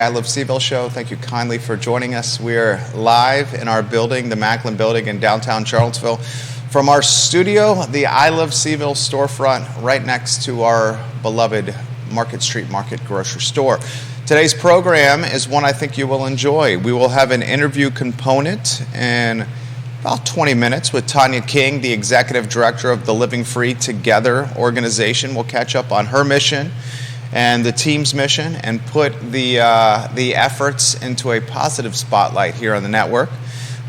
I Love CVille Show. Thank you kindly for joining us. We're live in our building, the Macklin Building in downtown Charlottesville, from our studio, the I Love CVille storefront, right next to our beloved Market Street Market grocery store. Today's program is one I think you will enjoy. We will have an interview component in about 20 minutes with Tonya King, the executive director of the Living Free Together organization. We'll catch up on her mission and the team's mission and put the efforts into a positive spotlight here on the network.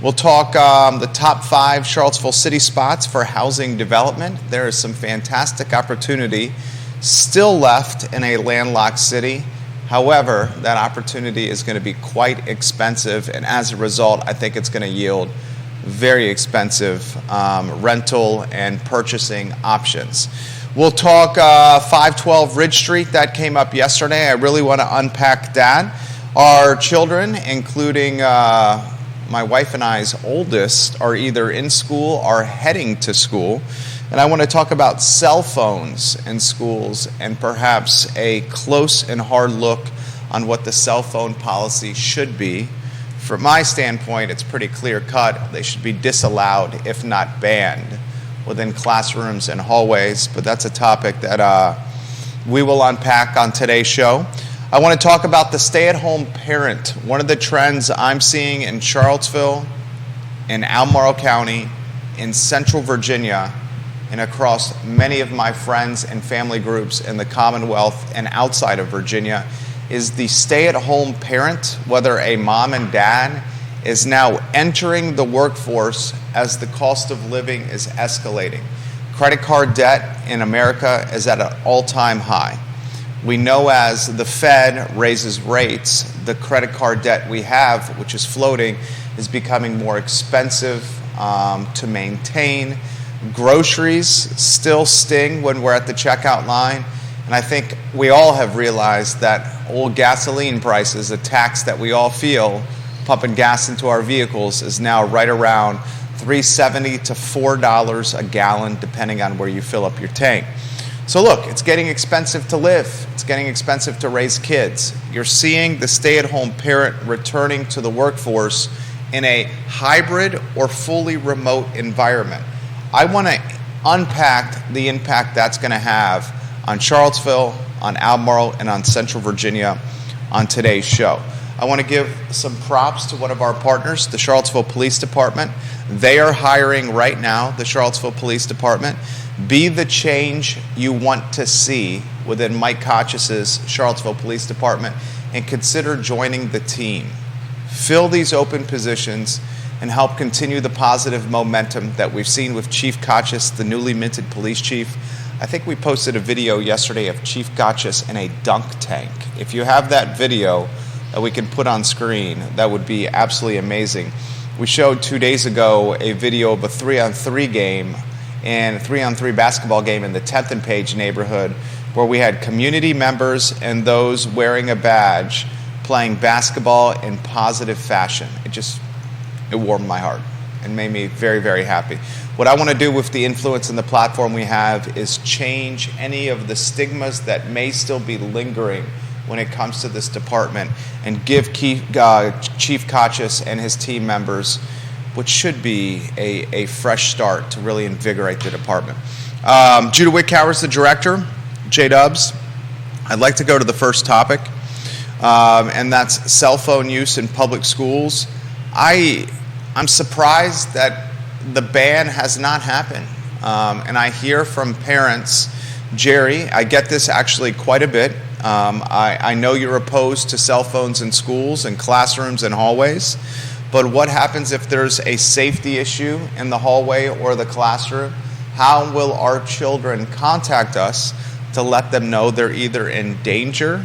We'll talk the top 5 Charlottesville city spots for housing development. There is some fantastic opportunity still left in a landlocked city. However, that opportunity is going to be quite expensive, and as a result, I think it's going to yield very expensive rental and purchasing options. We'll talk 512 Ridge Street. That came up yesterday. I really want to unpack that. Our children, including my wife and I's oldest, are either in school or heading to school. And I want to talk about cell phones in schools and perhaps a close and hard look on what the cell phone policy should be. From my standpoint, it's pretty clear cut. They should be disallowed, if not banned, within classrooms and hallways, but that's a topic that we will unpack on today's show. I want to talk about the stay-at-home parent. One of the trends I'm seeing in Charlottesville, in Albemarle County, in Central Virginia, and across many of my friends and family groups in the Commonwealth and outside of Virginia, is the stay-at-home parent, whether a mom and dad, is now entering the workforce as the cost of living is escalating. Credit card debt in America is at an all-time high. We know as the Fed raises rates, the credit card debt we have, which is floating, is becoming more expensive to maintain. Groceries still sting when we're at the checkout line. And I think we all have realized that old gasoline prices, a tax that we all feel, pumping gas into our vehicles, is now right around $3.70 to $4 a gallon, depending on where you fill up your tank. So look, it's getting expensive to live. It's getting expensive to raise kids. You're seeing the stay-at-home parent returning to the workforce in a hybrid or fully remote environment. I want to unpack the impact that's going to have on Charlottesville, on Albemarle, and on Central Virginia on today's show. I want to give some props to one of our partners, the Charlottesville Police Department. They are hiring right now, the Charlottesville Police Department. Be the change you want to see within Mike Koch's Charlottesville Police Department and consider joining the team. Fill these open positions and help continue the positive momentum that we've seen with Chief Koch, the newly minted police chief. I think we posted a video yesterday of Chief Koch in a dunk tank. If you have that video that we can put on screen, that would be absolutely amazing. We showed 2 days ago a video of a 3-on-3 game and a 3-on-3 basketball game in the 10th and Page neighborhood where we had community members and those wearing a badge playing basketball in positive fashion. It warmed my heart and made me very, very happy. What I want to do with the influence and the platform we have is change any of the stigmas that may still be lingering when it comes to this department and give Chief Koch and his team members what should be a fresh start to really invigorate the department. Judah Wickhauer is the director. J-Dubs, I'd like to go to the first topic, and that's cell phone use in public schools. I'm surprised that the ban has not happened. And I hear from parents, Jerry, I get this actually quite a bit. I know you're opposed to cell phones in schools and classrooms and hallways, but what happens if there's a safety issue in the hallway or the classroom? How will our children contact us to let them know they're either in danger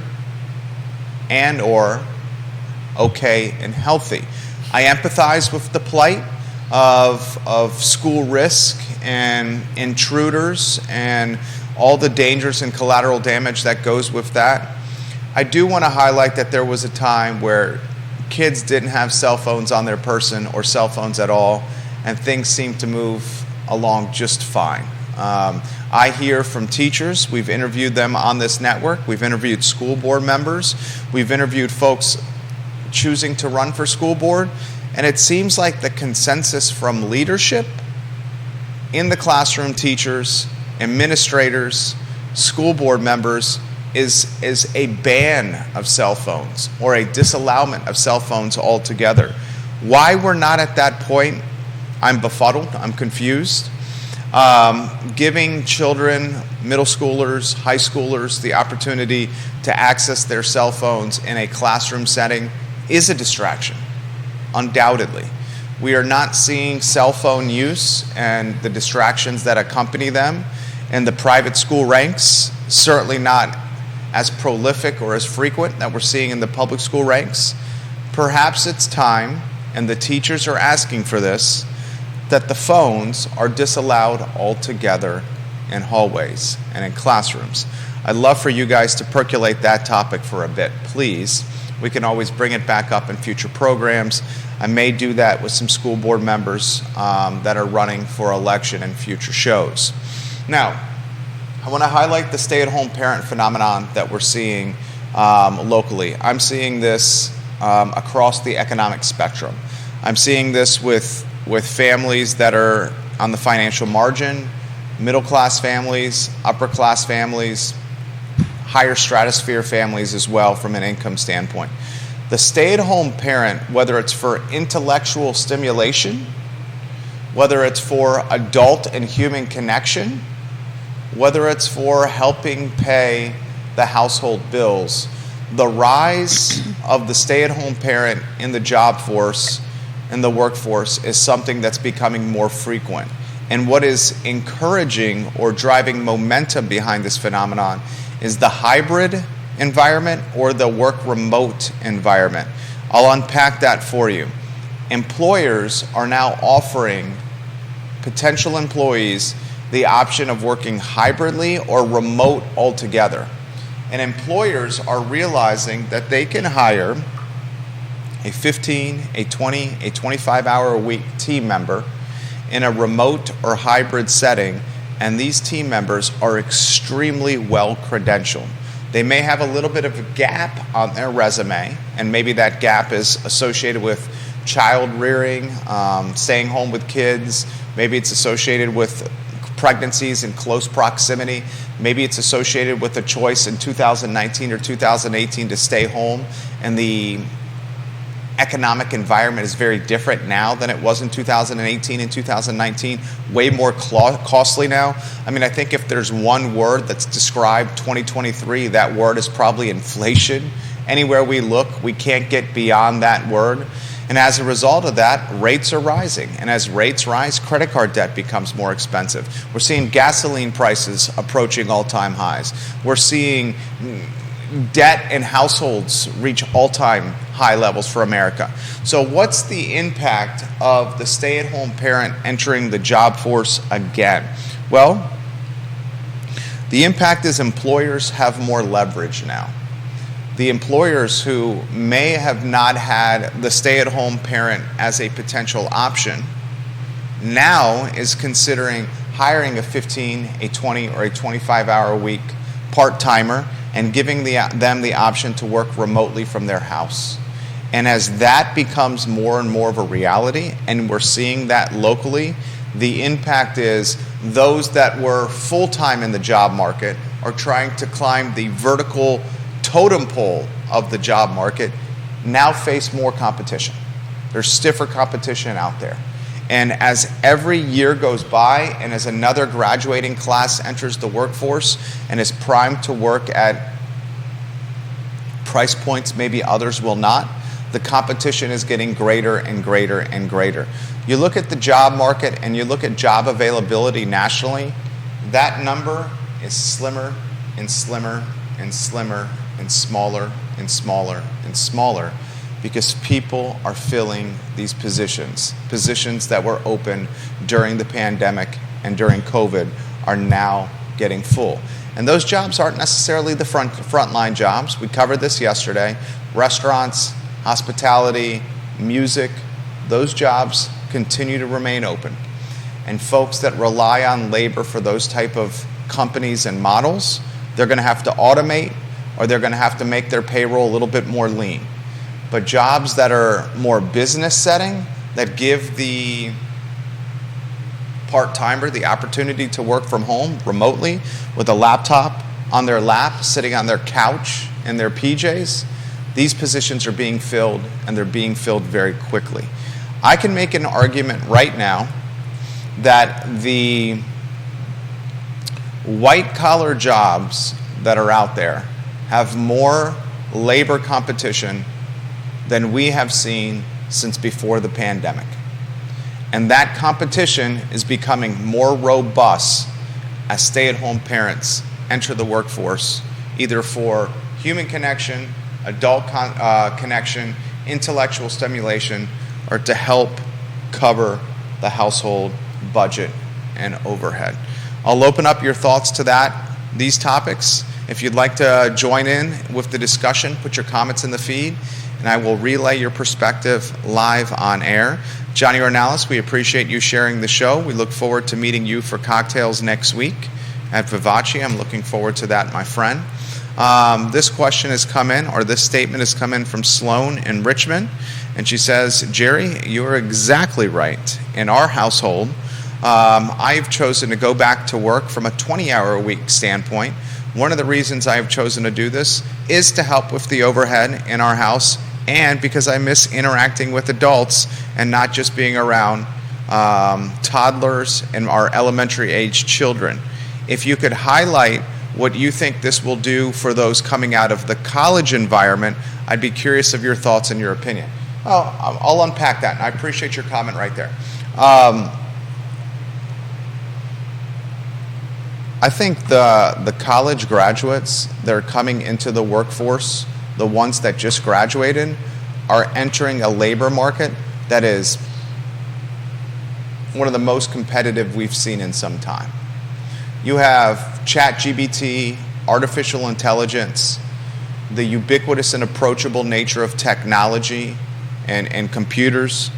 and or okay and healthy? I empathize with the plight of school risk and intruders and all the dangers and collateral damage that goes with that. I do want to highlight that there was a time where kids didn't have cell phones on their person or cell phones at all, and things seemed to move along just fine. I hear from teachers. We've interviewed them on this network. We've interviewed school board members. We've interviewed folks choosing to run for school board. And it seems like the consensus from leadership, in the classroom, teachers, administrators, school board members, is a ban of cell phones or a disallowment of cell phones altogether. Why we're not at that point, I'm befuddled, I'm confused. Giving children, middle schoolers, high schoolers, the opportunity to access their cell phones in a classroom setting is a distraction, undoubtedly. We are not seeing cell phone use and the distractions that accompany them in the private school ranks, certainly not as prolific or as frequent that we're seeing in the public school ranks. Perhaps it's time, and the teachers are asking for this, that the phones are disallowed altogether in hallways and in classrooms. I'd love for you guys to percolate that topic for a bit, please. We can always bring it back up in future programs. I may do that with some school board members that are running for election in future shows. Now, I want to highlight the stay-at-home parent phenomenon that we're seeing locally. I'm seeing this across the economic spectrum. I'm seeing this with families that are on the financial margin, middle-class families, upper-class families, higher stratosphere families as well from an income standpoint. The stay-at-home parent, whether it's for intellectual stimulation, whether it's for adult and human connection, whether it's for helping pay the household bills, the rise of the stay-at-home parent in the job force and the workforce is something that's becoming more frequent. And what is encouraging or driving momentum behind this phenomenon is the hybrid environment or the work remote environment. I'll unpack that for you. Employers are now offering potential employees the option of working hybridly or remote altogether. And employers are realizing that they can hire a 15, a 20, a 25-hour-a-week team member in a remote or hybrid setting, and these team members are extremely well credentialed. They may have a little bit of a gap on their resume, and maybe that gap is associated with child rearing, staying home with kids. Maybe it's associated with pregnancies in close proximity. Maybe it's associated with a choice in 2019 or 2018 to stay home, and the economic environment is very different now than it was in 2018 and 2019, way more costly now. I mean, I think if there's one word that's described 2023, that word is probably inflation. Anywhere we look, we can't get beyond that word. And as a result of that, rates are rising. And as rates rise, credit card debt becomes more expensive. We're seeing gasoline prices approaching all-time highs. We're seeing debt in households reach all-time high levels for America. So what's the impact of the stay-at-home parent entering the job force again? Well, the impact is employers have more leverage now. The employers who may have not had the stay-at-home parent as a potential option now is considering hiring a 15, a 20, or a 25-hour-a-week part-timer and giving them the option to work remotely from their house. And as that becomes more and more of a reality, and we're seeing that locally, the impact is those that were full-time in the job market are trying to climb the vertical totem pole of the job market, now face more competition. There's stiffer competition out there. And as every year goes by and as another graduating class enters the workforce and is primed to work at price points maybe others will not, the competition is getting greater and greater and greater. You look at the job market and you look at job availability nationally, that number is slimmer and slimmer and slimmer and smaller and smaller and smaller because people are filling these positions that were open during the pandemic and during COVID are now getting full. And those jobs aren't necessarily the frontline jobs. We covered this yesterday. Restaurants, hospitality, music, those jobs continue to remain open. And folks that rely on labor for those type of companies and models, they're going to have to automate, or they're going to have to make their payroll a little bit more lean. But jobs that are more business setting, that give the part-timer the opportunity to work from home remotely with a laptop on their lap, sitting on their couch in their PJs, these positions are being filled, and they're being filled very quickly. I can make an argument right now that the white-collar jobs that are out there have more labor competition than we have seen since before the pandemic. And that competition is becoming more robust as stay-at-home parents enter the workforce, either for human connection, adult connection, intellectual stimulation, or to help cover the household budget and overhead. I'll open up your thoughts to these topics. If you'd like to join in with the discussion, put your comments in the feed, and I will relay your perspective live on air. Johnny Ornalis, we appreciate you sharing the show. We look forward to meeting you for cocktails next week at Vivace. I'm looking forward to that, my friend. This question has come in, or this statement has come in from Sloan in Richmond, and she says, Jerry, you are exactly right. In our household, I've chosen to go back to work from a 20-hour-a-week standpoint. One of the reasons I've chosen to do this is to help with the overhead in our house, and because I miss interacting with adults and not just being around toddlers and our elementary-age children. If you could highlight what you think this will do for those coming out of the college environment, I'd be curious of your thoughts and your opinion. Well, I'll unpack that, and I appreciate your comment right there. I think the college graduates that are coming into the workforce, the ones that just graduated, are entering a labor market that is one of the most competitive we've seen in some time. You have ChatGPT, artificial intelligence, the ubiquitous and approachable nature of technology and computers,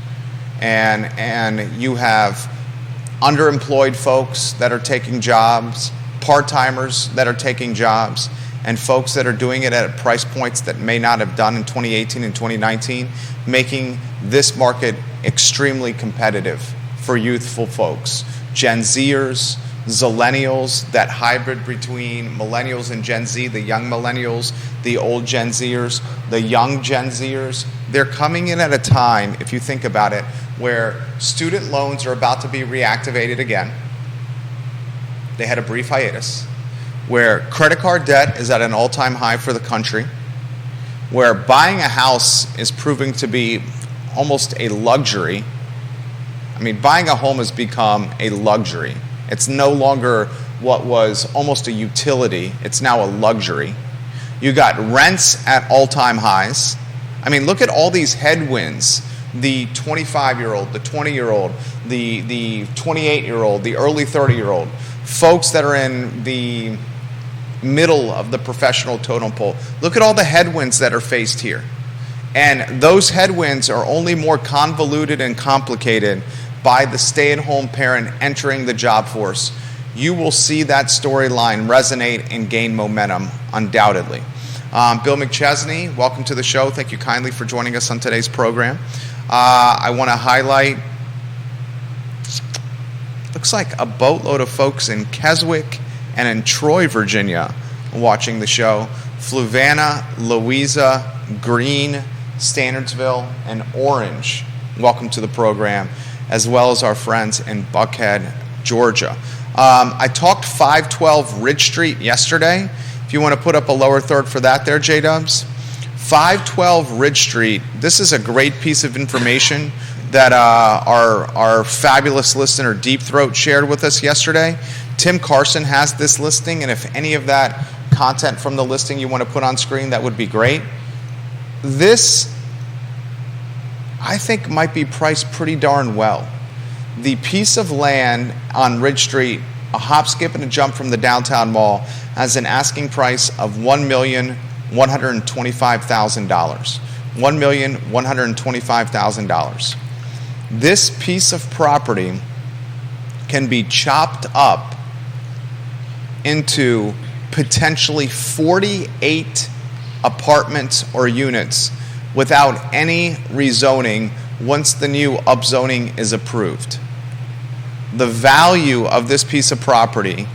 and you have underemployed folks that are taking jobs, part-timers that are taking jobs, and folks that are doing it at price points that may not have done in 2018 and 2019, making this market extremely competitive for youthful folks. Gen Zers, Zillennials, that hybrid between millennials and Gen Z, the young millennials, the old Gen Zers, the young Gen Zers, they're coming in at a time, if you think about it, where student loans are about to be reactivated again. They had a brief hiatus. Where credit card debt is at an all-time high for the country. Where buying a house is proving to be almost a luxury. I mean, buying a home has become a luxury. It's no longer what was almost a utility. It's now a luxury. You got rents at all-time highs. I mean, look at all these headwinds. The 25-year-old, the 20-year-old, the 28-year-old, the early 30-year-old. Folks that are in the middle of the professional totem pole. Look at all the headwinds that are faced here. And those headwinds are only more convoluted and complicated by the stay-at-home parent entering the job force. You will see that storyline resonate and gain momentum, undoubtedly. Bill McChesney, welcome to the show. Thank you kindly for joining us on today's program. I want to highlight, looks like a boatload of folks in Keswick and in Troy, Virginia, watching the show. Fluvanna, Louisa, Greene, Standardsville, and Orange, welcome to the program, as well as our friends in Buckhead, Georgia. I talked 512 Ridge Street yesterday. If you want to put up a lower third for that there, J-Dubs. 512 Ridge Street, this is a great piece of information that our fabulous listener Deep Throat shared with us yesterday. Tim Carson has this listing, and if any of that content from the listing you want to put on screen, that would be great. This, I think, might be priced pretty darn well. The piece of land on Ridge Street, a hop, skip, and a jump from the downtown mall, has an asking price of $1,125,000. $1,125,000. This piece of property can be chopped up into potentially 48 apartments or units without any rezoning once the new upzoning is approved. The value of this piece of property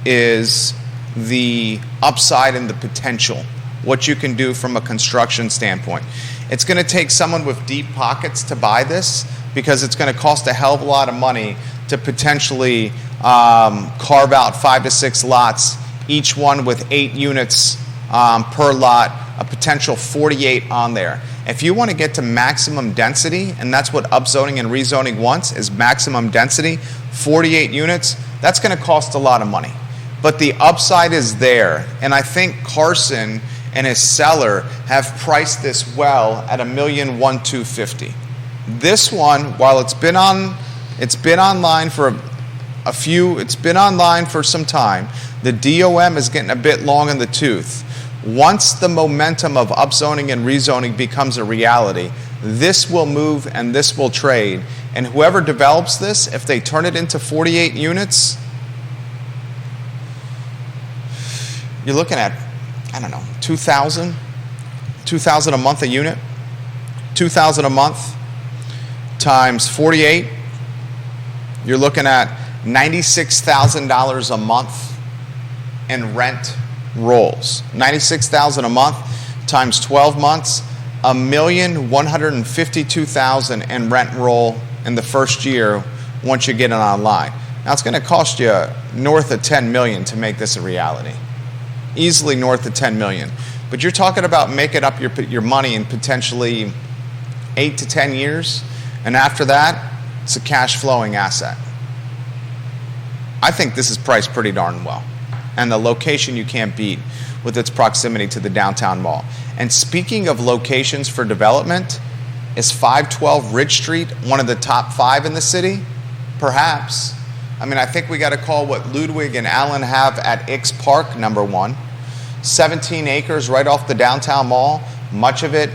is the upside and the potential, what you can do from a construction standpoint. It's going to take someone with deep pockets to buy this because it's going to cost a hell of a lot of money to potentially carve out 5 to 6 lots, each one with 8 units per lot, a potential 48 on there. If you want to get to maximum density, and that's what upzoning and rezoning wants, is maximum density, 48 units, that's going to cost a lot of money. But the upside is there, and I think Carson and his seller have priced this well at $1,125,000. This one, while it's been online for some time, the DOM is getting a bit long in the tooth. Once the momentum of upzoning and rezoning becomes a reality, this will move and this will trade. And whoever develops this, if they turn it into 48 units, you're looking at, I don't know, $2,000 a month a unit, $2,000 a month times 48, you're looking at $96,000 a month in rent rolls. $96,000 a month times 12 months, $1,152,000 in rent roll in the first year once you get it online. Now it's going to cost you north of $10 million to make this a reality. Easily north of $10 million. But you're talking about making up your money in potentially 8 to 10 years, and after that, it's a cash flowing asset. I think this is priced pretty darn well. And the location you can't beat with its proximity to the downtown mall. And speaking of locations for development, is 512 Ridge Street one of the top 5 in the city? Perhaps. I mean, I think we got to call what Ludwig and Allen have at Ix Park number 1. 17 acres right off the downtown mall, much of it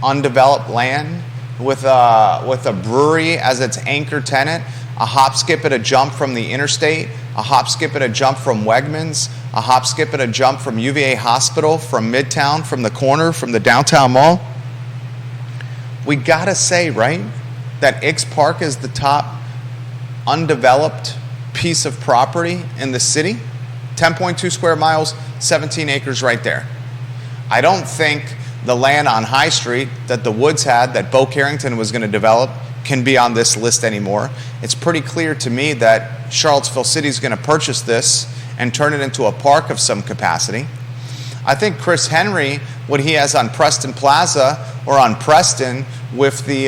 undeveloped land with a brewery as its anchor tenant, a hop, skip, and a jump from the interstate, a hop, skip, and a jump from Wegmans, a hop, skip, and a jump from UVA Hospital, from Midtown, from the corner, from the downtown mall. We gotta say, right, that Ix Park is the top undeveloped piece of property in the city. 10.2 square miles, 17 acres right there. I don't think the land on High Street that the Woods had, that Bo Carrington was going to develop, can be on this list anymore. It's pretty clear to me that Charlottesville City is going to purchase this and turn it into a park of some capacity. I think Chris Henry, what he has on Preston Plaza or on Preston with the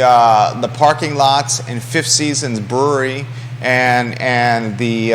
parking lots and Fifth Seasons Brewery and the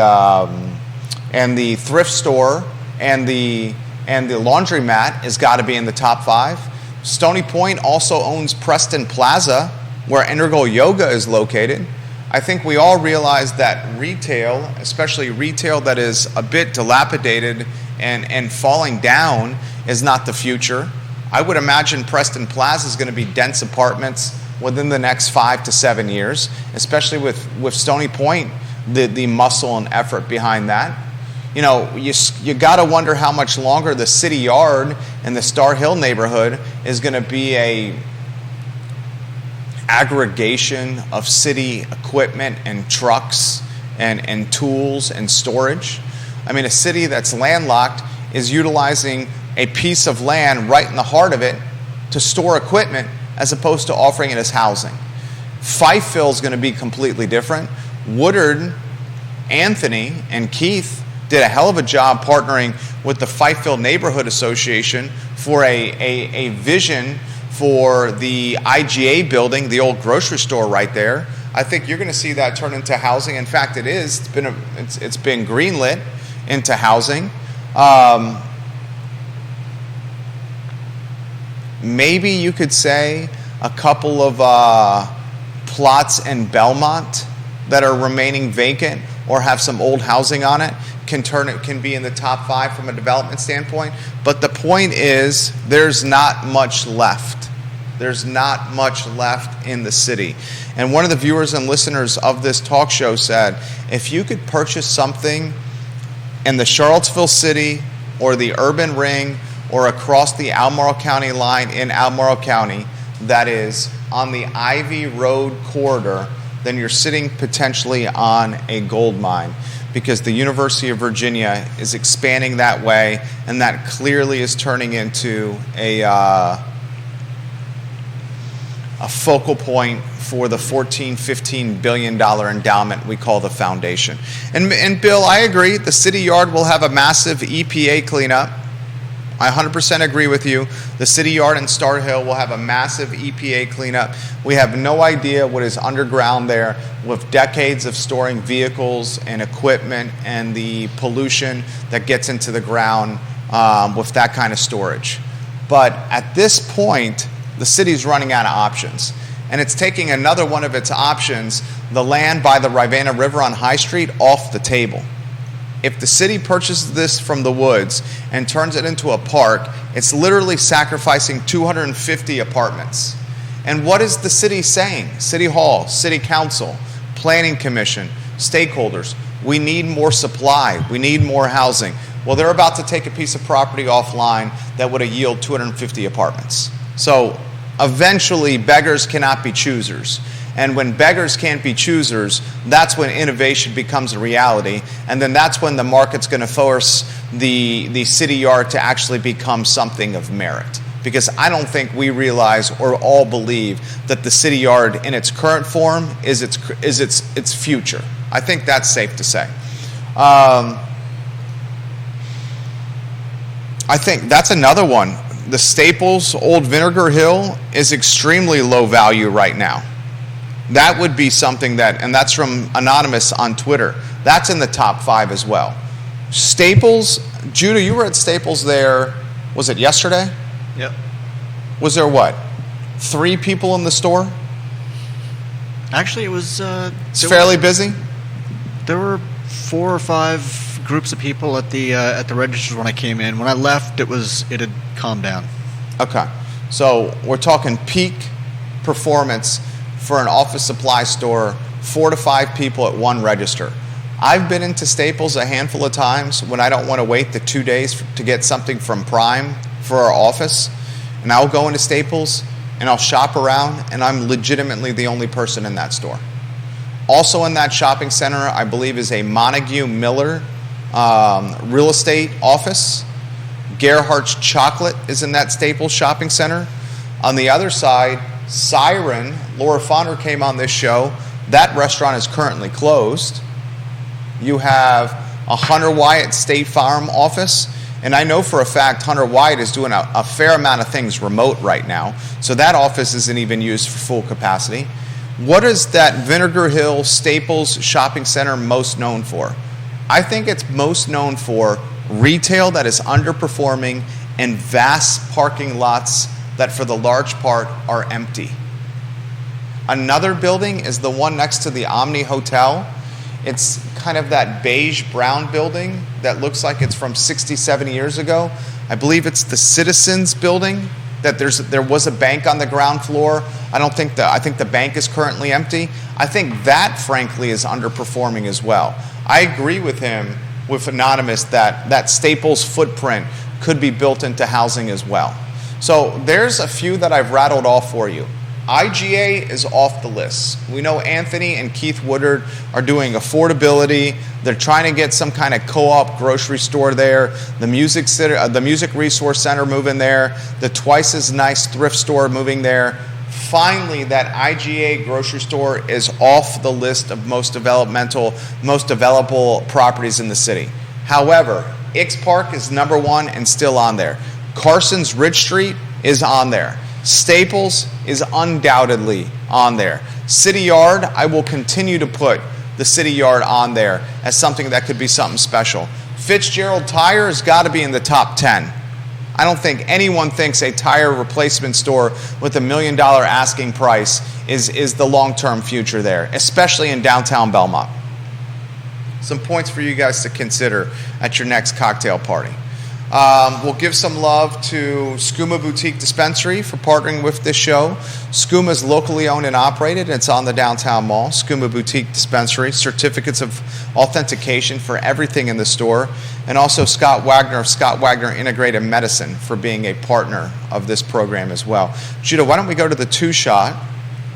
thrift store and the laundromat has got to be in the top 5. Stony Point also owns Preston Plaza, where Integral Yoga is located. I think we all realize that retail, especially retail that is a bit dilapidated and falling down, is not the future. I would imagine Preston Plaza is going to be dense apartments within the next 5 to 7 years, especially with Stony Point, the muscle and effort behind that. You know, you got to wonder how much longer the City Yard in the Star Hill neighborhood is going to be a aggregation of city equipment and trucks and tools and storage. I mean, a city that's landlocked is utilizing a piece of land right in the heart of it to store equipment as opposed to offering it as housing. Fifeville is going to be completely different. Woodard, Anthony, and Keith did a hell of a job partnering with the Fifeville Neighborhood Association for a vision for the IGA building, the old grocery store right there. I think you're going to see that turn into housing. In fact, it is. It's been greenlit into housing. Maybe you could say a couple of plots in Belmont that are remaining vacant or have some old housing on it can be in the top 5 from a development standpoint. But the point is, there's not much left. There's not much left in the city. And one of the viewers and listeners of this talk show said, if you could purchase something in the Charlottesville city or the urban ring or across the Albemarle County line in Albemarle County that is on the Ivy Road corridor, then you're sitting potentially on a gold mine, because the University of Virginia is expanding that way, and that clearly is turning into a focal point for the $14-15 billion endowment we call the foundation. And Bill, I agree, the city yard will have a massive EPA cleanup. I 100% agree with you. The city yard in Star Hill will have a massive EPA cleanup. We have no idea what is underground there, with decades of storing vehicles and equipment and the pollution that gets into the ground with that kind of storage. But at this point, the city's running out of options. And it's taking another one of its options, the land by the Rivanna River on High Street, off the table. If the city purchases this from the woods and turns it into a park, it's literally sacrificing 250 apartments. And what is the city saying? City Hall, City Council, Planning Commission, stakeholders, we need more supply, we need more housing. Well, they're about to take a piece of property offline that would yield 250 apartments. So eventually, beggars cannot be choosers. And when beggars can't be choosers, that's when innovation becomes a reality. And then that's when the market's going to force the city yard to actually become something of merit. Because I don't think we realize or all believe that the city yard in its current form is its future. I think that's safe to say. I think that's another one. The Staples Old Vinegar Hill is extremely low value right now. That would be something that, and that's from Anonymous on Twitter, that's in the top 5 as well. Staples, Judah, you were at Staples there, was it yesterday? Yep. Was there what, 3 people in the store? Actually, it was... It's fairly busy? There were 4 or 5 groups of people at the registers when I came in. When I left, it had calmed down. Okay. So we're talking peak performance for an office supply store, 4 to 5 people at one register. I've been into Staples a handful of times when I don't want to wait the 2 days to get something from Prime for our office. And I'll go into Staples and I'll shop around, and I'm legitimately the only person in that store. Also in that shopping center, I believe, is a Montague Miller real estate office. Gerhardt's Chocolate is in that Staples shopping center. On the other side, Siren, Laura Fonder came on this show. That restaurant is currently closed. You have a Hunter Wyatt State Farm office, and I know for a fact Hunter Wyatt is doing a fair amount of things remote right now, so that office isn't even used for full capacity. What is that Vinegar Hill Staples shopping center most known for? I think it's most known for retail that is underperforming and vast parking lots that for the large part are empty. Another building is the one next to the Omni Hotel. It's kind of that beige brown building that looks like it's from 60, 70 years ago. I believe it's the Citizens building, that there was a bank on the ground floor. I think the bank is currently empty. I think that, frankly, is underperforming as well. I agree with him, with Anonymous, that Staples footprint could be built into housing as well. So there's a few that I've rattled off for you. IGA is off the list. We know Anthony and Keith Woodard are doing affordability. They're trying to get some kind of co-op grocery store there. The Music Resource Center moving there. The twice as nice thrift store moving there. Finally, that IGA grocery store is off the list of most developable properties in the city. However, Ix Park is number 1 and still on there. Carson's Ridge Street is on there. Staples is undoubtedly on there. City Yard, I will continue to put the City Yard on there as something that could be something special. Fitzgerald Tire has got to be in the top 10. I don't think anyone thinks a tire replacement store with $1 million asking price is the long-term future there, especially in downtown Belmont. Some points for you guys to consider at your next cocktail party. We'll give some love to Skooma Boutique Dispensary for partnering with this show. Skooma is locally owned and operated. It's on the downtown mall. Skooma Boutique Dispensary, certificates of authentication for everything in the store. And also Scott Wagner of Scott Wagner Integrated Medicine for being a partner of this program as well. Judah, why don't we go to the two-shot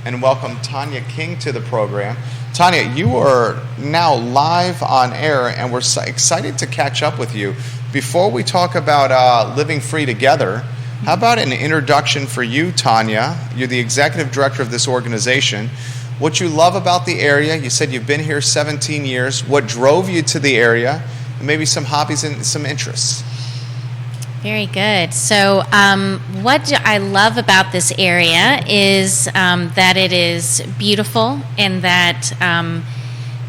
and welcome Tonya King to the program. Tonya, you are now live on air, and we're excited to catch up with you. Before we talk about living free together, how about an introduction for you, Tonya? You're the executive director of this organization. What you love about the area, you said you've been here 17 years. What drove you to the area, and maybe some hobbies and some interests. Very good. So what I love about this area is that it is beautiful and that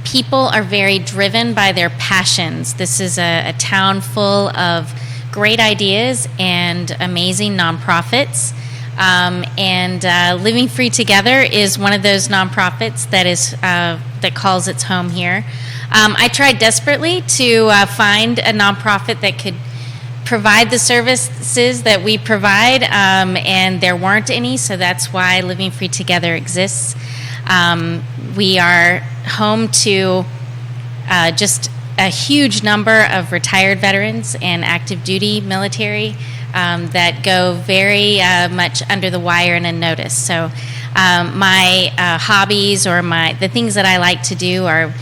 people are very driven by their passions. This is a town full of great ideas and amazing nonprofits. And Living Free Together is one of those nonprofits that calls its home here. I tried desperately to find a nonprofit that could provide the services that we provide, and there weren't any, so that's why Living Free Together exists. We are home to just a huge number of retired veterans and active duty military that go very much under the wire and unnoticed. So my hobbies or the things that I like to do are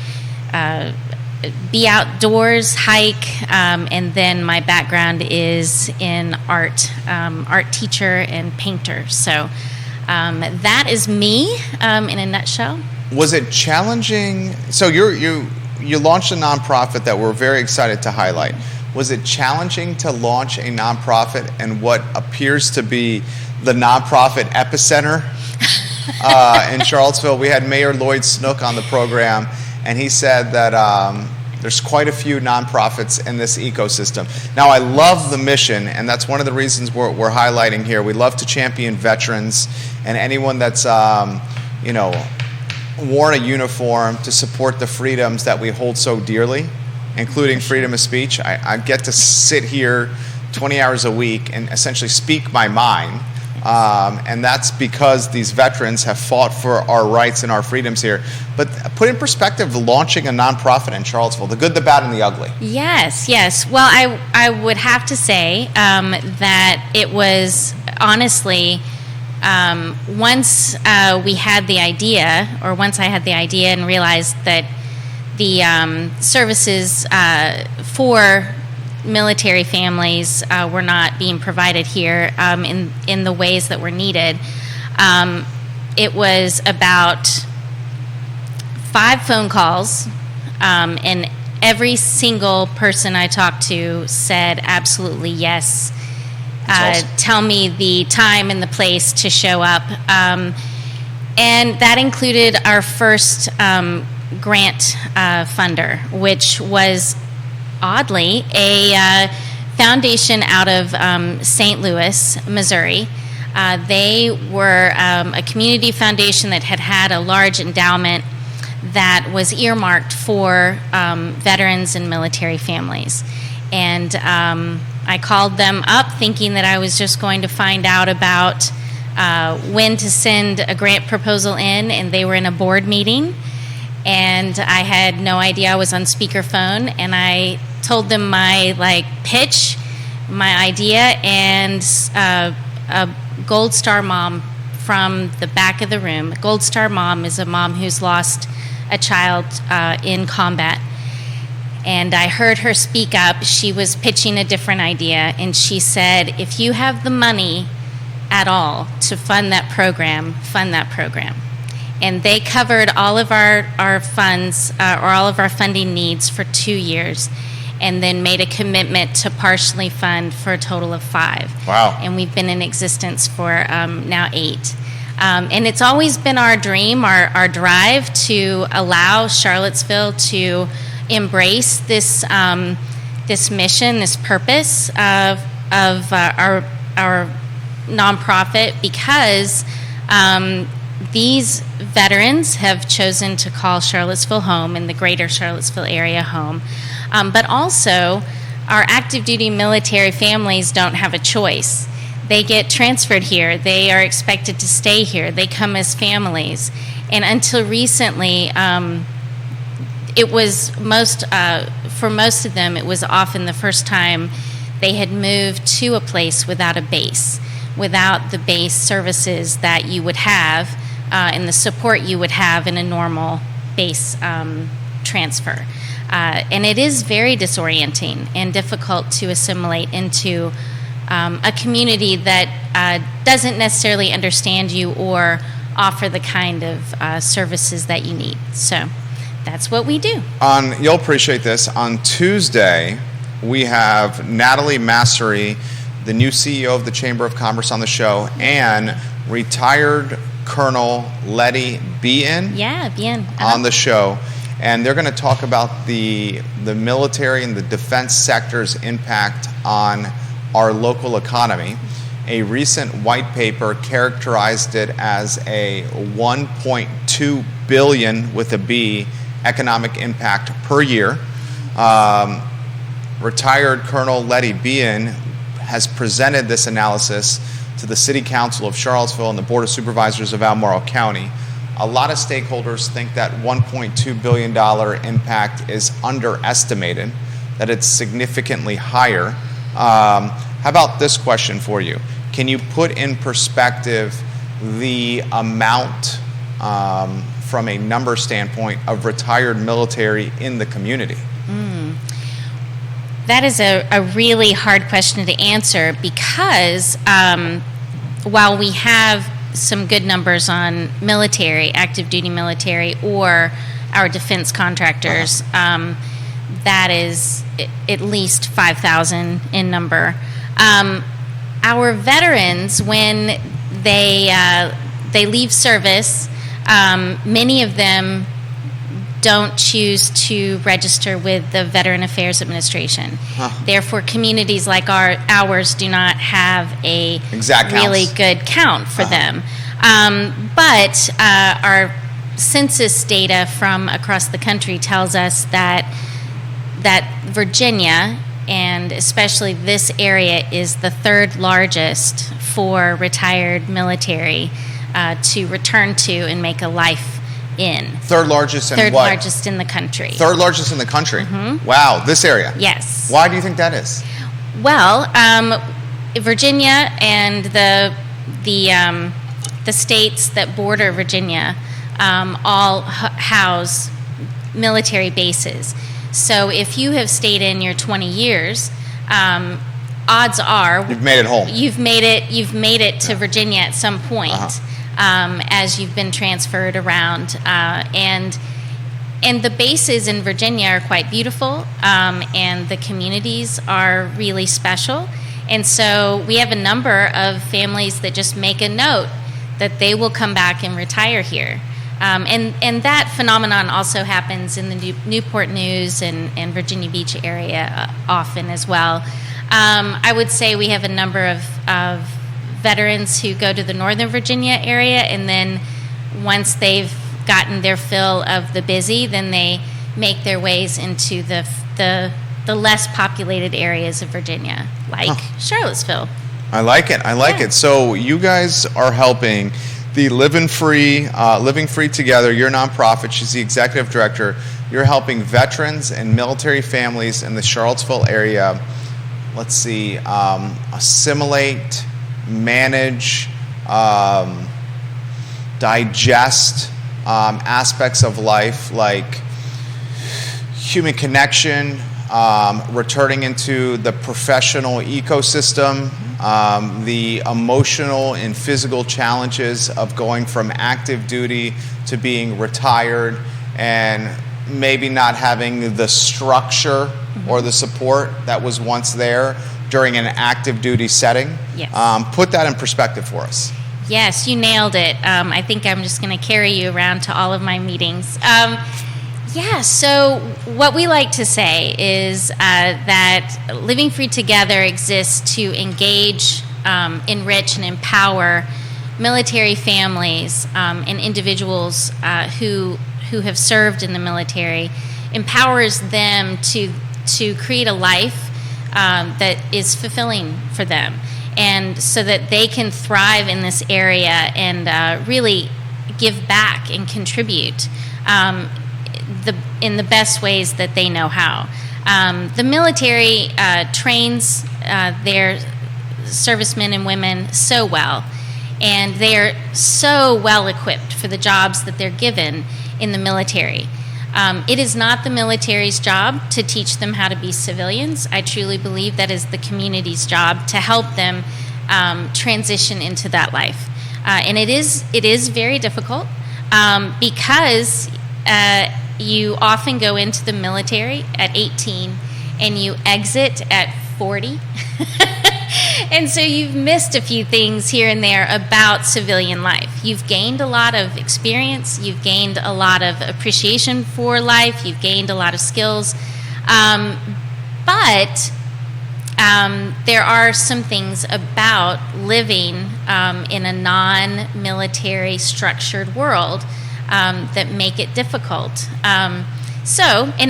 be outdoors, hike, and then my background is in art teacher and painter. So that is me in a nutshell. Was it challenging? So you launched a nonprofit that we're very excited to highlight. Was it challenging to launch a nonprofit in what appears to be the nonprofit epicenter in Charlottesville? We had Mayor Lloyd Snook on the program, and he said that there's quite a few nonprofits in this ecosystem. Now, I love the mission, and that's one of the reasons we're highlighting here. We love to champion veterans and anyone that's worn a uniform to support the freedoms that we hold so dearly, including freedom of speech. I get to sit here 20 hours a week and essentially speak my mind. And that's because these veterans have fought for our rights and our freedoms here. But put in perspective, launching a nonprofit in Charlottesville, the good, the bad, and the ugly. Yes. Well, I would have to say that it was honestly, once we had the idea, or once I had the idea and realized that the services for military families were not being provided here in the ways that were needed. It was about 5 phone calls, and every single person I talked to said absolutely yes. Awesome. Tell me the time and the place to show up. And that included our first grant funder, which was oddly a foundation out of St. Louis, Missouri. They were a community foundation that had a large endowment that was earmarked for veterans and military families. And I called them up thinking that I was just going to find out about when to send a grant proposal in, and they were in a board meeting. And I had no idea I was on speakerphone, and I told them my pitch, my idea, and a Gold Star mom from the back of the room. A Gold Star mom is a mom who's lost a child in combat. And I heard her speak up. She was pitching a different idea, and she said, if you have the money at all to fund that program, fund that program. And they covered all of our funds, or all of our funding needs for 2 years, and then made a commitment to partially fund for a total of 5. Wow. And we've been in existence for now 8. And it's always been our dream, our drive to allow Charlottesville to embrace this this mission, this purpose of our nonprofit, because these veterans have chosen to call Charlottesville home and the greater Charlottesville area home. But also, our active duty military families don't have a choice. They get transferred here. They are expected to stay here. They come as families. And until recently, it was for most of them, it was often the first time they had moved to a place without a base, without the base services that you would have and the support you would have in a normal base transfer. And it is very disorienting and difficult to assimilate into a community that doesn't necessarily understand you or offer the kind of services that you need. So that's what we do. You'll appreciate this. On Tuesday, we have Natalie Massery, the new CEO of the Chamber of Commerce, on the show, and retired Colonel Letty Bien on the show. And they're going to talk about the military and the defense sector's impact on our local economy. A recent white paper characterized it as a 1.2 billion with a B economic impact per year. Retired Colonel Letty Bien has presented this analysis to the City Council of Charlottesville and the Board of Supervisors of Albemarle County. A lot of stakeholders think that $1.2 billion impact is underestimated, that it's significantly higher. How about this question for you? Can you put in perspective the amount, from a number standpoint, of retired military in the community? That is a really hard question to answer because while we have some good numbers on military, active duty military, or our defense contractors, that is at least 5,000 in number. Our veterans, when they leave service, many of them don't choose to register with the Veteran Affairs Administration. Therefore, communities like ours do not have a really good count for them. But our census data from across the country tells us that Virginia, and especially this area, is the third largest for retired military to return to and make a life in. Third largest in what? Third largest in the country. Third largest in the country? Wow, this area? Yes. Why do you think that is? Well, Virginia and the states that border Virginia all house military bases. So if you have stayed in your 20 years, odds are you've made it home. You've made it to Virginia at some point, as you've been transferred around, and the bases in Virginia are quite beautiful, and the communities are really special. And so we have a number of families that just make a note that they will come back and retire here. And that phenomenon also happens in the Newport News and Virginia Beach area often as well. I would say we have a number of veterans who go to the Northern Virginia area, and then once they've gotten their fill of the busy, then they make their ways into the less populated areas of Virginia, like Charlottesville. I like it. So you guys are helping the Living Free Together, your nonprofit. She's the executive director. You're helping veterans and military families in the Charlottesville area, assimilate, manage, digest aspects of life like human connection, returning into the professional ecosystem, the emotional and physical challenges of going from active duty to being retired and maybe not having the structure or the support that was once there during an active duty setting. Yes. Put that in perspective for us. Yes, you nailed it. I think I'm just going to carry you around to all of my meetings. So what we like to say is that Living Free Together exists to engage, enrich, and empower military families and individuals who have served in the military, empowers them to create a life that is fulfilling for them, and so that they can thrive in this area and really give back and contribute in the best ways that they know how. The military trains their servicemen and women so well, and they're so well equipped for the jobs that they're given in the military. It is not the military's job to teach them how to be civilians. I truly believe that is the community's job to help them transition into that life. And it is very difficult because you often go into the military at 18 and you exit at 40. And so you've missed a few things here and there about civilian life. You've gained a lot of experience. You've gained a lot of appreciation for life. You've gained a lot of skills. But there are some things about living in a non-military structured world that make it difficult. And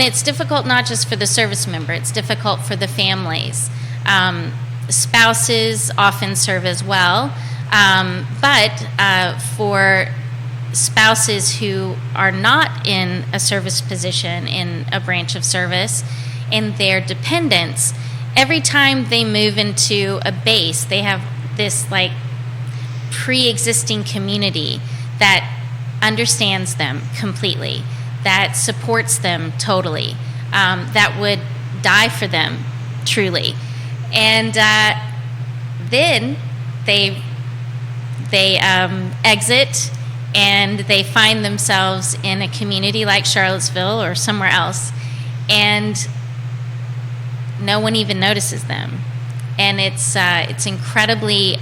it's difficult not just for the service member, it's difficult for the families. Spouses often serve as well, but for spouses who are not in a service position in a branch of service and their dependents, every time they move into a base, they have this like pre-existing community that understands them completely, that supports them totally, that would die for them truly. And then they exit and they find themselves in a community like Charlottesville or somewhere else, and no one even notices them. And it's incredibly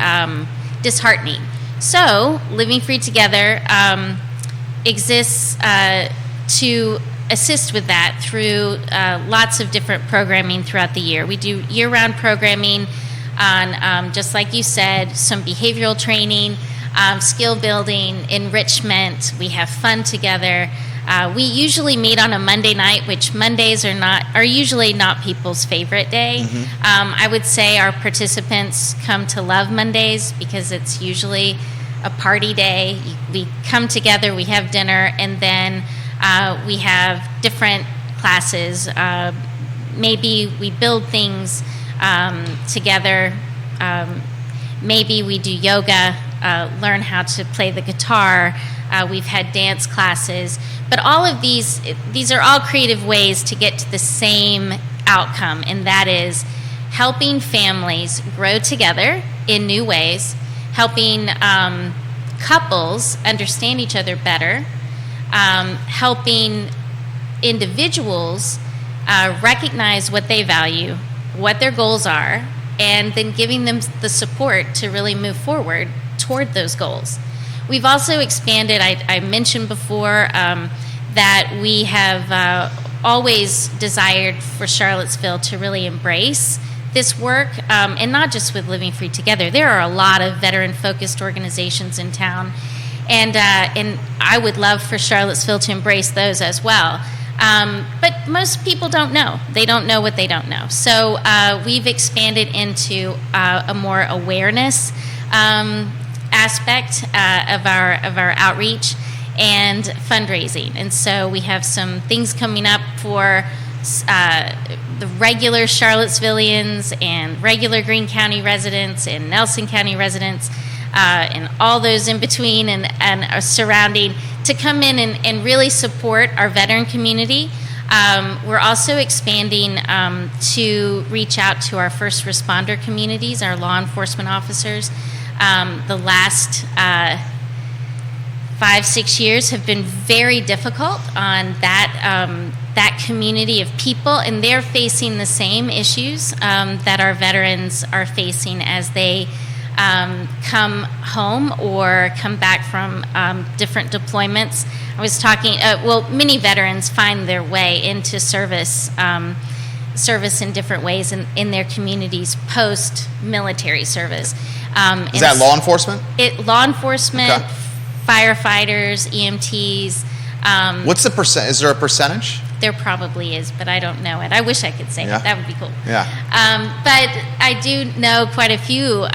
disheartening. So Living Free Together exists to assist with that through lots of different programming throughout the year. We do year-round programming on, just like you said, some behavioral training, skill building, enrichment. We have fun together. We usually meet on a Monday night, which Mondays are usually not people's favorite day. Mm-hmm. I would say our participants come to love Mondays because it's usually a party day. We come together, we have dinner, and then we have different classes. Maybe we build things together. Maybe we do yoga, learn how to play the guitar. We've had dance classes. But all of these are all creative ways to get to the same outcome, and that is helping families grow together in new ways, helping couples understand each other better, helping individuals recognize what they value, what their goals are, and then giving them the support to really move forward toward those goals. We've also expanded, I mentioned before, that we have always desired for Charlottesville to really embrace this work, and not just with Living Free Together. There are a lot of veteran-focused organizations in town, and I would love for Charlottesville to embrace those as well. But most people don't know. They don't know what they don't know. So we've expanded into a more awareness aspect of our outreach and fundraising. And so we have some things coming up for the regular Charlottesvillians and regular Greene County residents and Nelson County residents and all those in between and surrounding to come in and really support our veteran community. We're also expanding to reach out to our first responder communities, our law enforcement officers. The last 5-6 years have been very difficult on that community of people, and they're facing the same issues that our veterans are facing as they come home or come back from different deployments. I was talking, many veterans find their way into service in different ways in their communities post-military service. Is that law enforcement? Law enforcement, okay. Firefighters, EMTs. What's the percent? Is there a percentage? There probably is, but I don't know it. I wish I could say it. That would be cool. Yeah. But I do know quite a few,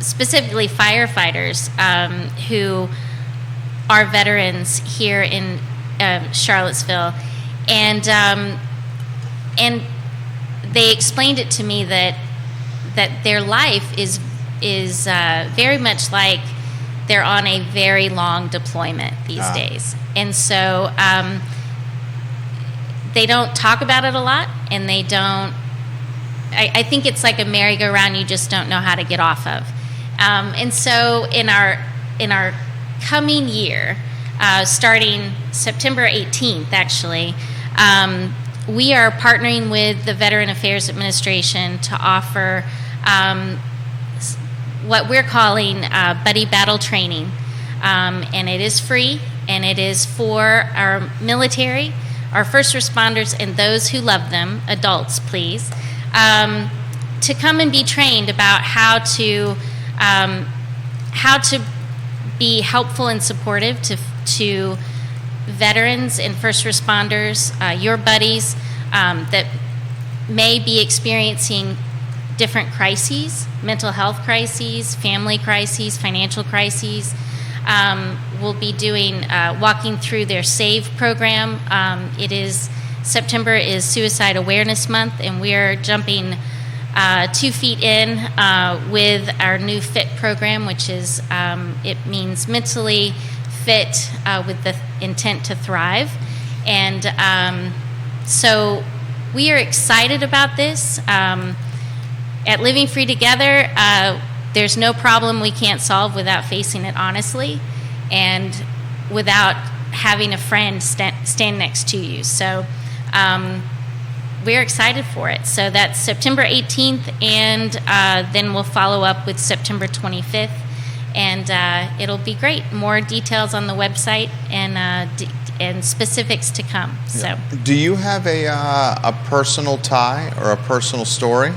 specifically firefighters, who are veterans here in Charlottesville, and they explained it to me that their life is very much like they're on a very long deployment these days, and so they don't talk about it a lot, and they don't. I think it's like a merry-go-round you just don't know how to get off of, and so in our coming year, starting September 18th, actually. We are partnering with the Veteran Affairs Administration to offer what we're calling buddy battle training, and it is free, and it is for our military, our first responders, and those who love them, adults, please, to come and be trained about how to be helpful and supportive to veterans and first responders, your buddies that may be experiencing different crises, mental health crises, family crises, financial crises. We'll be doing walking through their SAVE program. September is Suicide Awareness Month, and we're jumping 2 feet in with our new FIT program, which is it means mentally fit with the intent to thrive. And so we are excited about this. At Living Free Together, there's no problem we can't solve without facing it honestly and without having a friend stand next to you. So we're excited for it. So that's September 18th, and then we'll follow up with September 25th. And it'll be great. More details on the website and specifics to come. So, do you have a personal tie or a personal story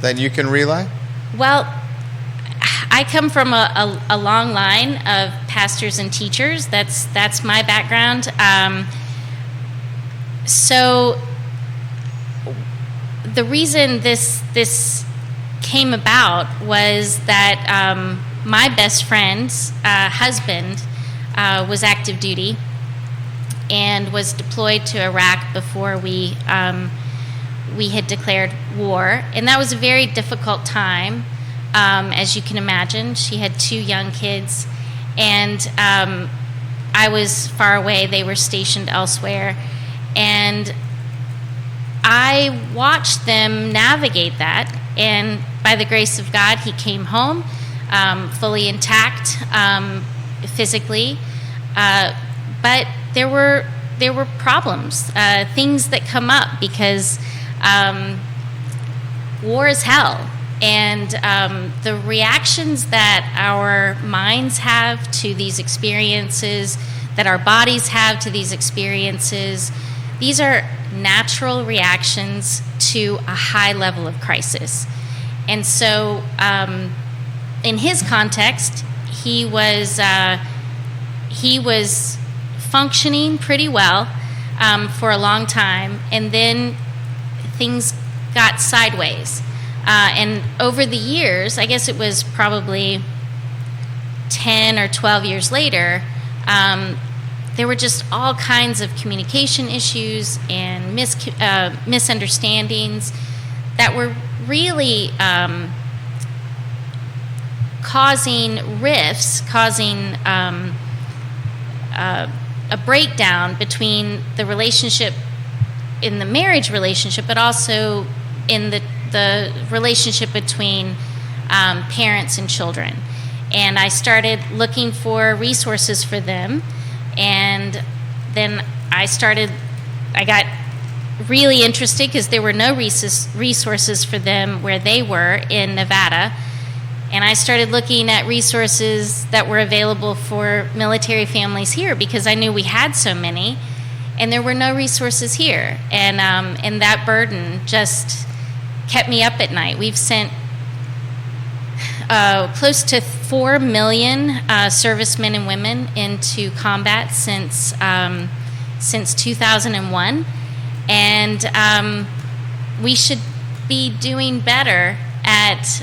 that you can relay? Well, I come from a long line of pastors and teachers. That's my background. So the reason this came about was that my best friend's husband was active duty and was deployed to Iraq before we had declared war. And that was a very difficult time, as you can imagine. She had 2 young kids, and I was far away. They were stationed elsewhere. And I watched them navigate that, and by the grace of God, he came home fully intact physically, but there were problems, things that come up because war is hell, and the reactions that our minds have to these experiences, that our bodies have to these experiences, these are natural reactions to a high level of crisis. And so in his context, he was functioning pretty well for a long time, and then things got sideways. And over the years, I guess it was probably 10 or 12 years later, there were just all kinds of communication issues and misunderstandings that were really causing rifts, causing a breakdown between the relationship, in the marriage relationship, but also in the relationship between parents and children. And I started looking for resources for them, and then I got really interested because there were no resources for them where they were in Nevada. And I started looking at resources that were available for military families here because I knew we had so many, and there were no resources here. And that burden just kept me up at night. We've sent close to 4 million servicemen and women into combat since since 2001, and we should be doing better at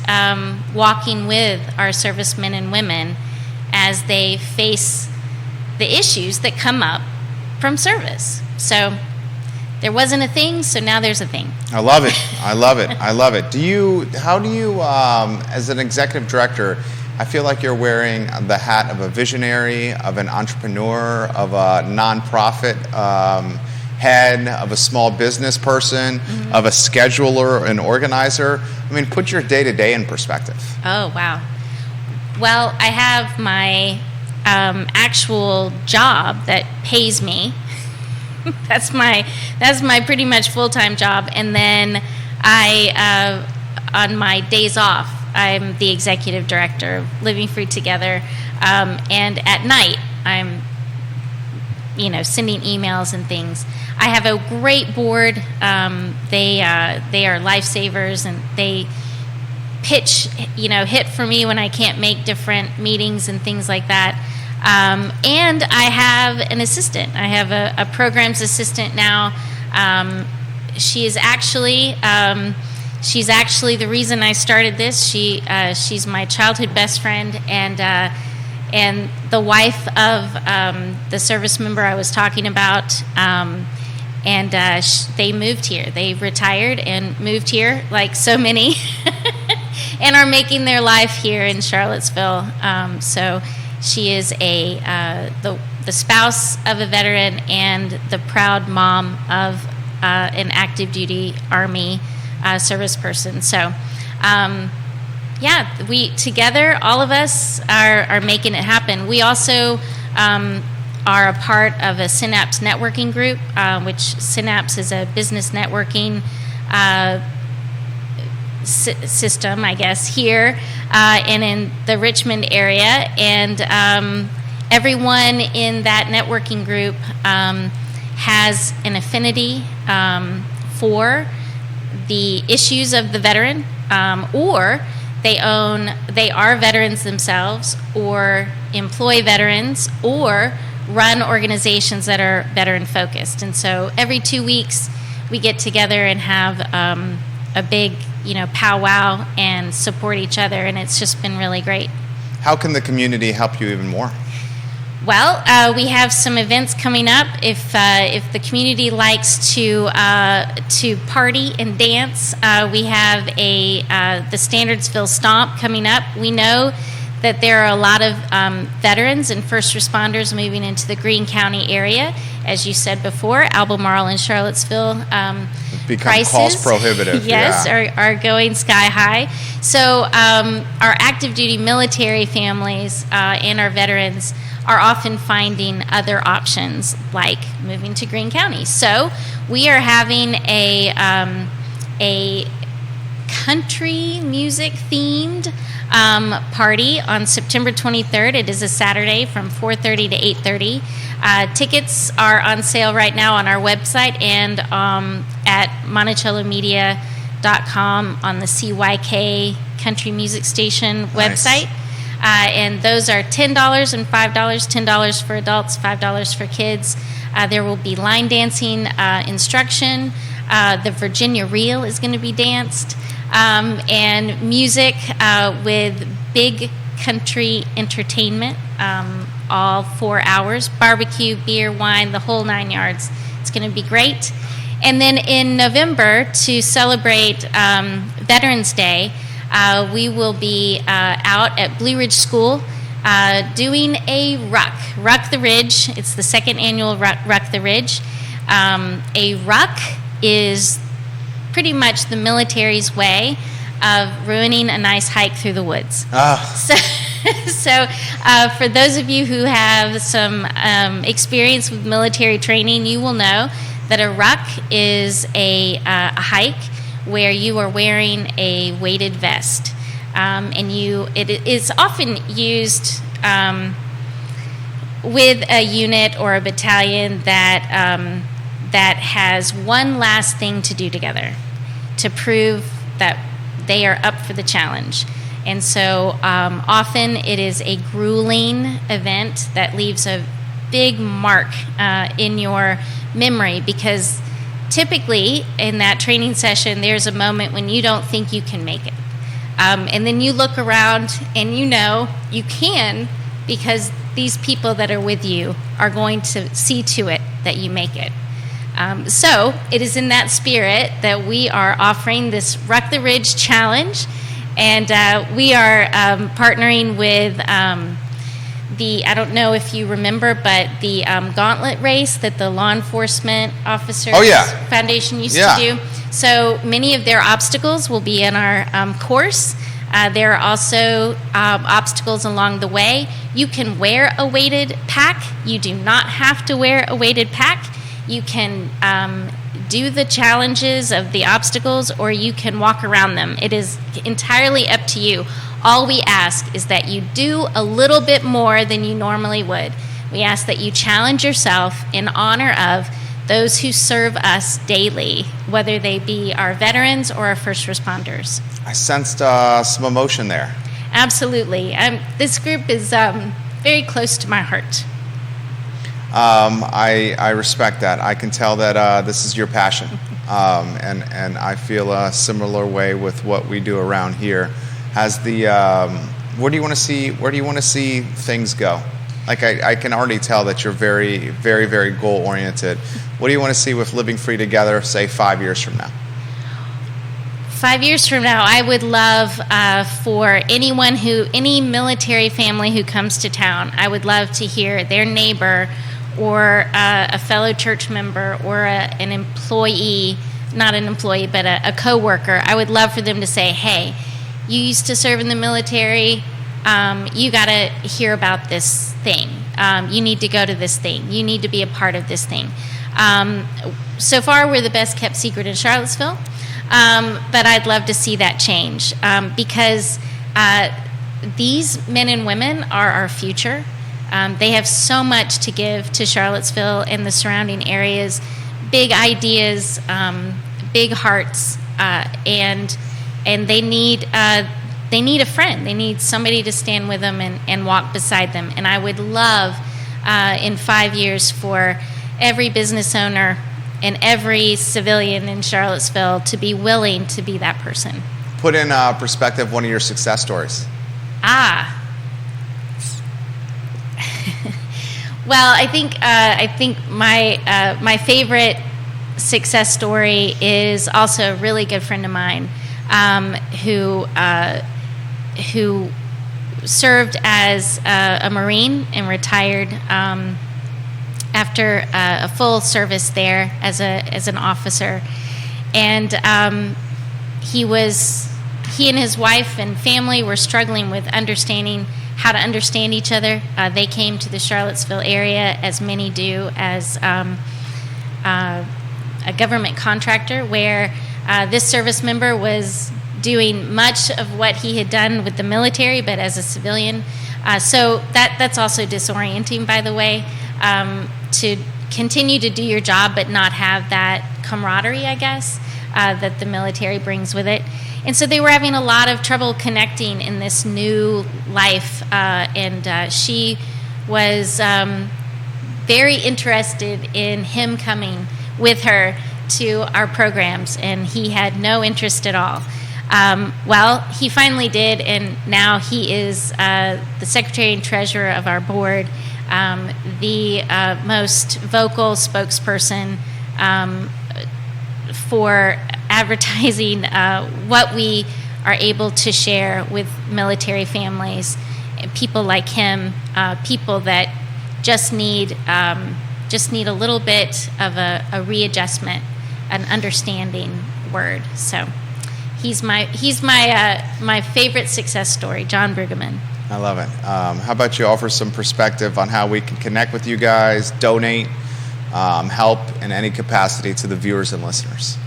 walking with our servicemen and women as they face the issues that come up from service. So there wasn't a thing, so now there's a thing. I love it. I love it. I love it. How do you, as an executive director, I feel like you're wearing the hat of a visionary, of an entrepreneur, of a nonprofit head, of a small business person, of a scheduler, an organizer. I mean, put your day-to-day in perspective. Oh, wow. Well, I have my actual job that pays me. That's my pretty much full-time job. And then I, on my days off, I'm the executive director of Living Free Together. And at night, I'm, sending emails and things. I have a great board. They are lifesavers, and they pitch, hit for me when I can't make different meetings and things like that. And I have an assistant. I have a programs assistant now. She's actually the reason I started this. She's my childhood best friend, and the wife of the service member I was talking about. They moved here. They retired and moved here, like so many, and are making their life here in Charlottesville. So she is the spouse of a veteran and the proud mom of an active duty Army service person. So, we together, all of us are making it happen. We also are a part of a Synapse networking group, which Synapse is a business networking system, I guess, here and in the Richmond area. And everyone in that networking group has an affinity for the issues of the veteran, or they are veterans themselves, or employ veterans, or run organizations that are veteran focused. And so every 2 weeks we get together and have a big powwow and support each other, and it's just been really great. How can the community help you even more? Well, we have some events coming up. If the community likes to party and dance, we have the Standardsville Stomp coming up. We know that there are a lot of veterans and first responders moving into the Greene County area. As you said before, Albemarle and Charlottesville prices, cost prohibitive. Yes, are going sky high. So our active duty military families and our veterans are often finding other options, like moving to Greene County. So we are having a country music themed party on September 23rd. It is a Saturday from 4:30 to 8:30. Tickets are on sale right now on our website and at monticellomedia.com on the CYK Country Music Station website. Nice. And those are $10 and $5, $10 for adults, $5 for kids. There will be line dancing instruction. The Virginia Reel is going to be danced. And music with big country entertainment, all 4 hours, barbecue, beer, wine, the whole 9 yards. It's going to be great. And then in November, to celebrate Veterans Day, we will be out at Blue Ridge School doing a Ruck the Ridge. It's the second annual Ruck the Ridge. A ruck is pretty much the military's way of ruining a nice hike through the woods. So for those of you who have some experience with military training, you will know that a ruck is a hike where you are wearing a weighted vest. And it is often used with a unit or a battalion that has one last thing to do together to prove that they are up for the challenge. And so often it is a grueling event that leaves a big mark in your memory, because typically in that training session, there's a moment when you don't think you can make it. And then you look around and you know you can, because these people that are with you are going to see to it that you make it. So it is in that spirit that we are offering this Ruck the Ridge Challenge. And we are partnering with I don't know if you remember, but the gauntlet race that the Law Enforcement Officers Foundation used to do. So many of their obstacles will be in our course. There are also obstacles along the way. You can wear a weighted pack. You do not have to wear a weighted pack. You can do the challenges of the obstacles, or you can walk around them. It is entirely up to you. All we ask is that you do a little bit more than you normally would. We ask that you challenge yourself in honor of those who serve us daily, whether they be our veterans or our first responders. I sensed some emotion there. Absolutely. This group is very close to my heart. I respect that. I can tell that this is your passion, and I feel a similar way with what we do around here. Has the where do you want to see things go? Like I can already tell that you're very, very, very goal oriented. What do you want to see with Living Free Together, say 5 years from now? 5 years from now, I would love for any military family who comes to town, I would love to hear their neighbor or a fellow church member or an employee, not an employee, but a coworker. I would love for them to say, hey, you used to serve in the military, you got to hear about this thing. You need to go to this thing. You need to be a part of this thing. So far, we're the best kept secret in Charlottesville, but I'd love to see that change, because these men and women are our future. They have so much to give to Charlottesville and the surrounding areas, big ideas, big hearts, and they need a friend. They need somebody to stand with them and walk beside them. And I would love in 5 years for every business owner and every civilian in Charlottesville to be willing to be that person. Put in perspective one of your success stories. Well, I think my favorite success story is also a really good friend of mine, who served as a Marine and retired after a full service there as an officer, and he and his wife and family were struggling with understanding how to understand each other. They came to the Charlottesville area, as many do, as a government contractor, where this service member was doing much of what he had done with the military, but as a civilian. So that's also disorienting, by the way, to continue to do your job but not have that camaraderie, I guess, that the military brings with it. And so they were having a lot of trouble connecting in this new life, and she was very interested in him coming with her to our programs, and he had no interest at all. Well, he finally did, and now he is the secretary and treasurer of our board, the most vocal spokesperson for advertising what we are able to share with military families, people like him, people that just need a little bit of a readjustment, an understanding word. So he's my favorite success story, John Brueggemann. I love it. How about you offer some perspective on how we can connect with you guys, donate, help in any capacity to the viewers and listeners?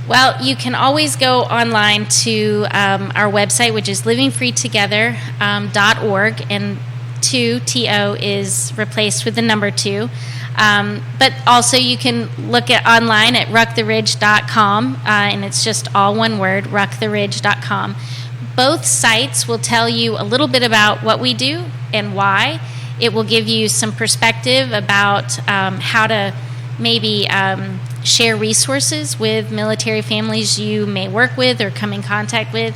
Well, you can always go online to our website, which is livingfreetogether.org, and 2, T-O, is replaced with the number 2. But also you can look at online at rucktheridge.com, and it's just all one word, rucktheridge.com. Both sites will tell you a little bit about what we do and why, It will give you some perspective about how to maybe share resources with military families you may work with or come in contact with.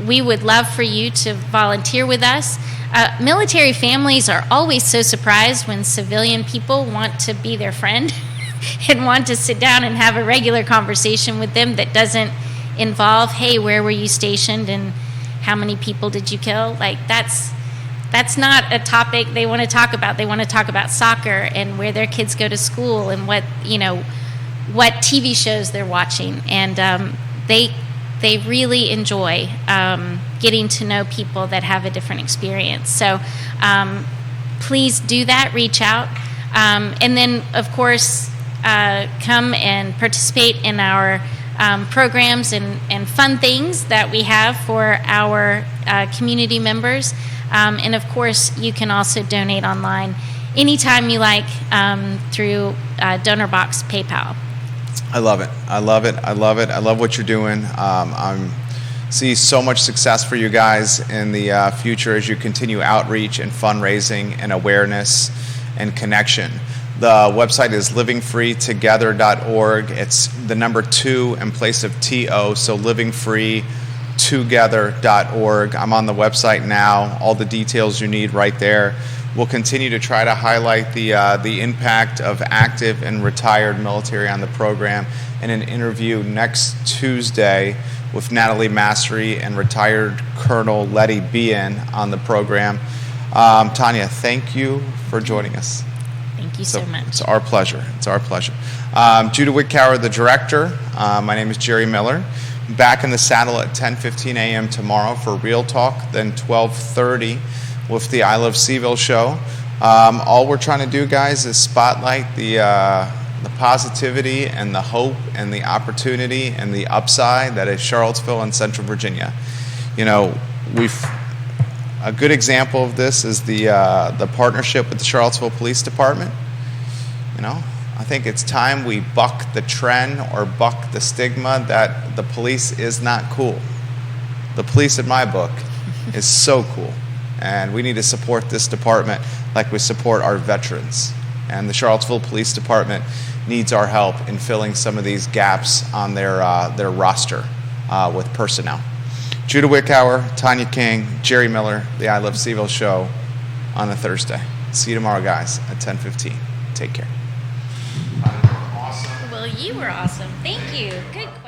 We would love for you to volunteer with us. Military families are always so surprised when civilian people want to be their friend and want to sit down and have a regular conversation with them that doesn't involve, hey, where were you stationed and how many people did you kill? Like, that's not a topic they want to talk about. They want to talk about soccer and where their kids go to school and what TV shows they're watching. And they really enjoy getting to know people that have a different experience. So please do that, reach out. And then, of course, come and participate in our programs and fun things that we have for our community members. And, of course, you can also donate online anytime you like through DonorBox PayPal. I love it. I love it. I love it. I love what you're doing. I see so much success for you guys in the future as you continue outreach and fundraising and awareness and connection. The website is livingfreetogether.org. It's the number 2 in place of TO, so livingfreetogether.org. I'm on the website now. All the details you need right there. We'll continue to try to highlight the impact of active and retired military on the program in an interview next Tuesday with Natalie Mastery and retired Colonel Letty Bean on the program. Tonya, thank you for joining us. Thank you so much. It's our pleasure. It's our pleasure. Judah Wittkower, the director. My name is Jerry Miller. Back in the saddle at 10:15 a.m. tomorrow for Real Talk, then 12:30 with the I Love CVille Show. All we're trying to do, guys, is spotlight the positivity and the hope and the opportunity and the upside that is Charlottesville and Central Virginia. You know, a good example of this is the partnership with the Charlottesville Police Department. You know, I think it's time we buck the trend or buck the stigma that the police is not cool. The police, in my book, is so cool. And we need to support this department like we support our veterans. And the Charlottesville Police Department needs our help in filling some of these gaps on their roster with personnel. Judah Wittkower, Tonya King, Jerry Miller, the I Love CVille Show on a Thursday. See you tomorrow, guys, at 10:15. Take care. Well, you were awesome. Thank you. Good question.